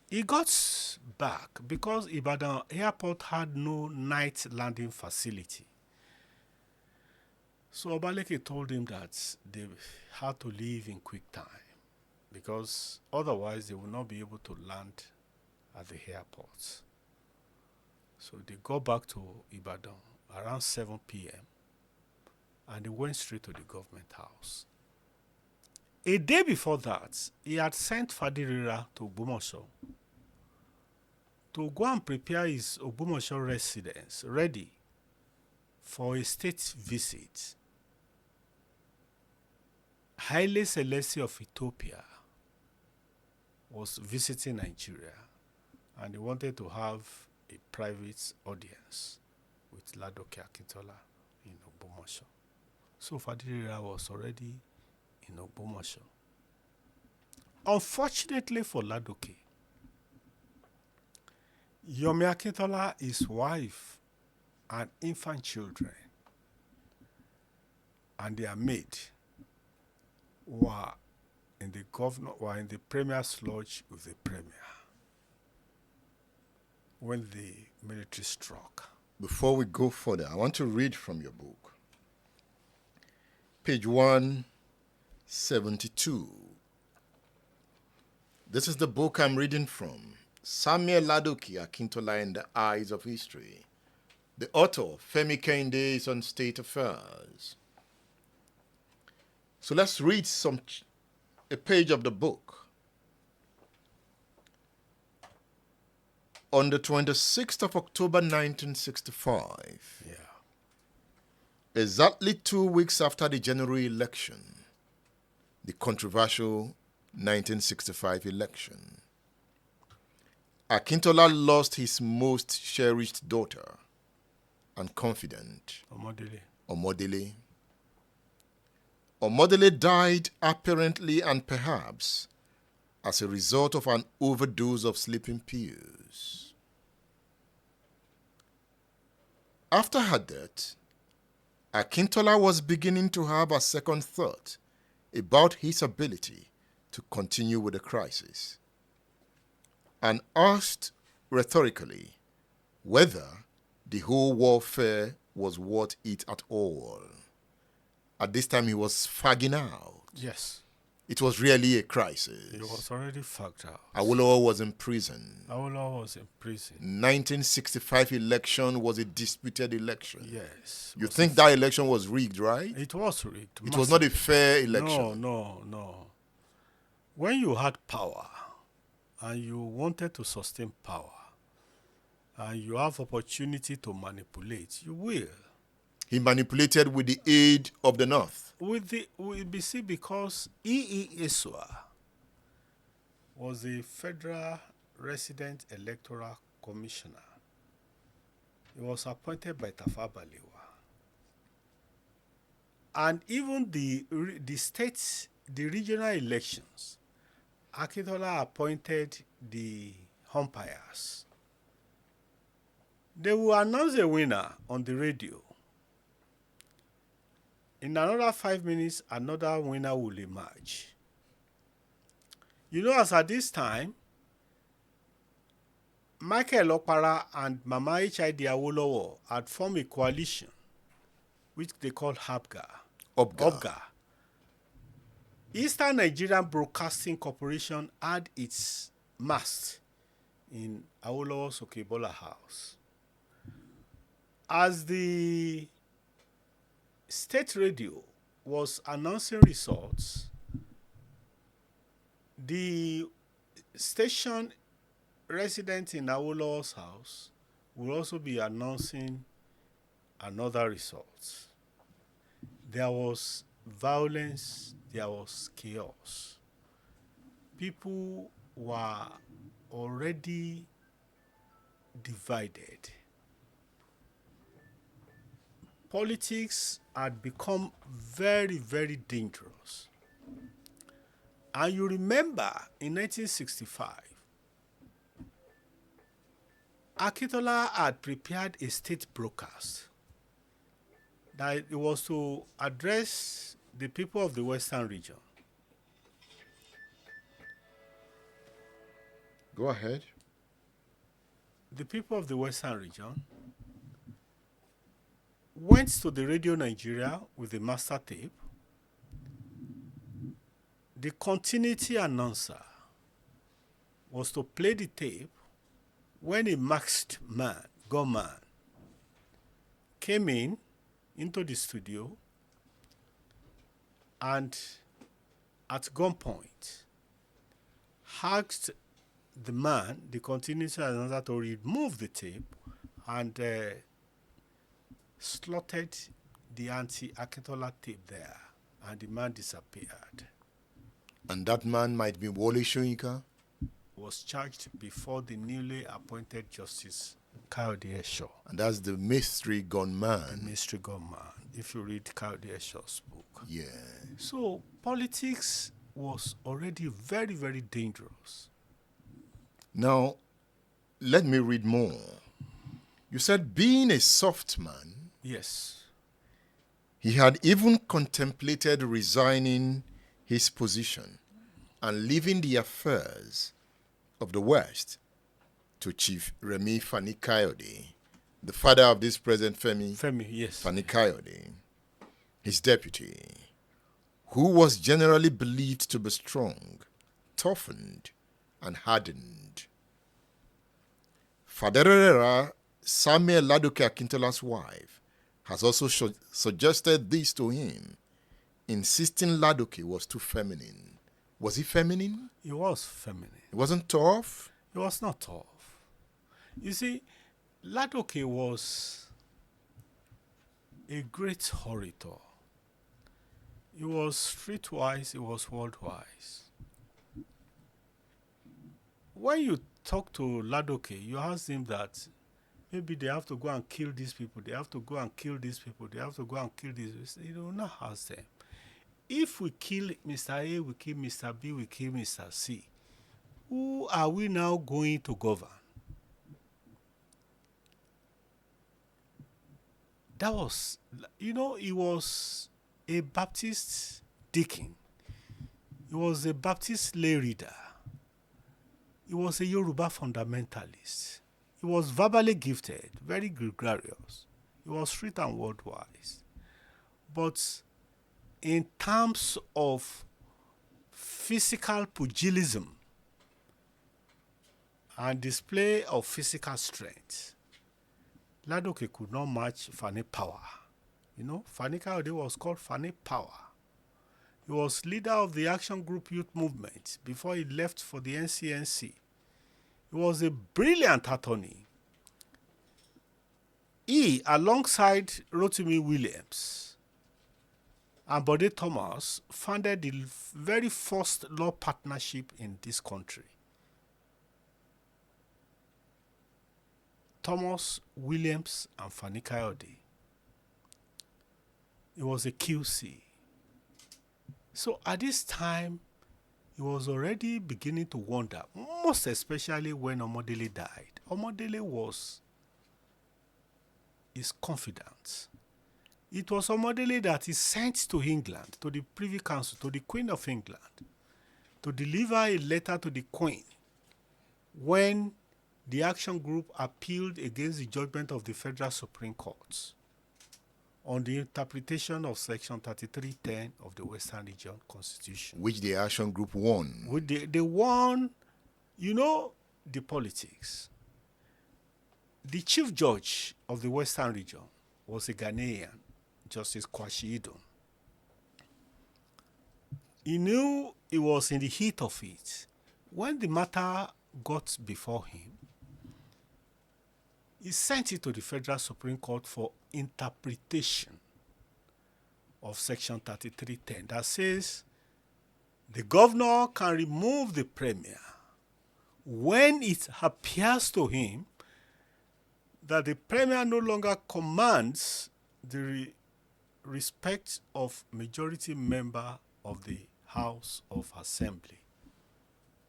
He got back because Ibadan airport had no night landing facility. So Obaleke told him that they had to leave in quick time because otherwise they would not be able to land at the airport. So they got back to Ibadan around 7 p.m. and they went straight to the government house. A day before that, he had sent Fadirira to Ogbomoso to go and prepare his Ogbomoso residence ready for a state visit. Haile Selassie of Ethiopia was visiting Nigeria and he wanted to have a private audience with Ladoke Akintola in Ogbomoso. So Fadirira was already in Ogbomoso. Unfortunately for Ladoke, Yomi Akintola, his wife, and infant children, and their maid were in the premier's lodge with the premier when the military struck. Before we go further, I want to read from your book. Page 172. This is the book I'm reading from. Samuel Ladoke Akintola in the Eyes of History. The author, Femi Kehinde, is on state affairs. So let's read a page of the book. On the 26th of October 1965, exactly 2 weeks after the January election, the controversial 1965 election, Akintola lost his most cherished daughter and confidant, Omodele. Omodele died apparently and perhaps as a result of an overdose of sleeping pills. After her death, Akintola was beginning to have a second thought about his ability to continue with the crisis and asked rhetorically whether the whole warfare was worth it at all. At this time, he was fagging out. Yes. It was really a crisis. He was already fagged out. Awolowo was in prison. 1965 election was a disputed election. Yes. You think that election was rigged, right? It was rigged. It was not a fair election. No. When you had power and you wanted to sustain power and you have opportunity to manipulate, you will. He manipulated with the aid of the North. Because E.E. Iswa was the Federal Resident Electoral Commissioner. He was appointed by Tafawa Balewa. And even the regional elections, Akintola appointed the umpires. They will announce a winner on the radio. In another 5 minutes, another winner will emerge. You know, as at this time, Michael Okpara and Mama H.I.D. Awolowo had formed a coalition, which they call OBGA. Eastern Nigerian Broadcasting Corporation had its mast in Awolowo's Okebola house. As the state radio was announcing results, the station resident in Awolowo's house will also be announcing another result. There was violence, there was chaos. People were already divided. Politics had become very, very dangerous. And you remember in 1965, Akintola had prepared a state broadcast that it was to address the people of the Western region. Go ahead. The people of the Western region went to the Radio Nigeria with the master tape. The continuity announcer was to play the tape when a masked gunman, came into the studio and at gunpoint asked the continuity announcer, to remove the tape and slotted the anti-Akintola tape there, and the man disappeared. And that man might be Wole Soyinka? Was charged before the newly appointed Justice Kehinde Esho. And that's the mystery gunman. The mystery gunman, if you read Kehinde Esho's book. Yeah. So politics was already very, very dangerous. Now, let me read more. You said, being a soft man, Yes. he had even contemplated resigning his position and leaving the affairs of the West to Chief Remi Fani Kayode, the father of this present Femi, yes. Fani Kayode, his deputy, who was generally believed to be strong, toughened, and hardened. Faderera Samuel Ladoke Akintola's wife has also suggested this to him, insisting Ladoke was too feminine. Was he feminine? He was feminine. He wasn't tough? He was not tough. You see, Ladoke was a great orator. He was streetwise, he was worldwise. When you talk to Ladoke, you ask him that maybe they have to go and kill these people, they have to go and kill these people, they have to go and kill these people. You will not ask them. If we kill Mr. A, we kill Mr. B, we kill Mr. C, who are we now going to govern? That was, he was a Baptist deacon. He was a Baptist lay reader. He was a Yoruba fundamentalist. He was verbally gifted, very gregarious. He was street and worldwise. But in terms of physical pugilism and display of physical strength, Ladoke could not match Fani Power. Fani Kayode was called Fani Power. He was leader of the Action Group Youth Movement before he left for the NCNC. He was a brilliant attorney. He, alongside Rotimi Williams and Bode Thomas, founded the very first law partnership in this country. Thomas, Williams, and Fani Kayode. He was a QC. So at this time, he was already beginning to wonder, most especially when Omodele died. Omodele was his confidant. It was Omodele that he sent to England, to the Privy Council, to the Queen of England, to deliver a letter to the Queen when the Action Group appealed against the judgment of the Federal Supreme Court on the interpretation of Section 3310 of the Western Region Constitution. Which the Action Group won. They won, the politics. The Chief Judge of the Western Region was a Ghanaian, Justice Kwashi Idun. He knew he was in the heat of it. When the matter got before him, he sent it to the Federal Supreme Court for interpretation of Section 3310 that says the governor can remove the premier when it appears to him that the premier no longer commands the respect of majority member of the House of Assembly.